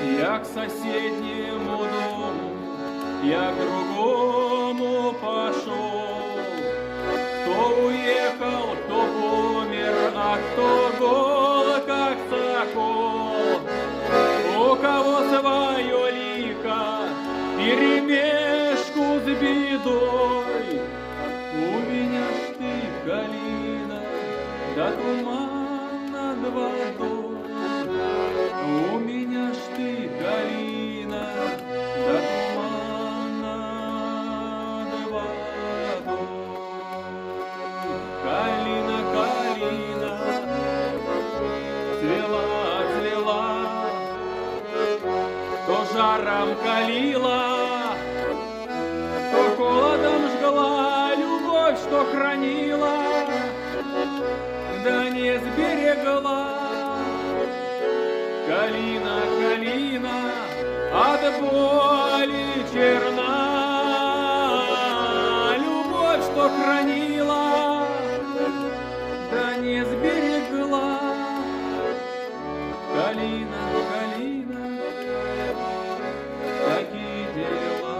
Я к соседнему дому, я к другому пошел. Кто уехал, кто помер, а кто гол, как сокол. У кого свое лико, перемешку с бедой. У меня ж ты, калина, да туман над водой. У меня ж ты, калина, да туман над водой. Калина, калина, цвела, цвела, то жаром калила, то холодом жгла, любовь, что хранила, да не сберегла. Калина, калина, от боли черна, любовь, что хранила, да не сберегла. Калина, калина, такие дела.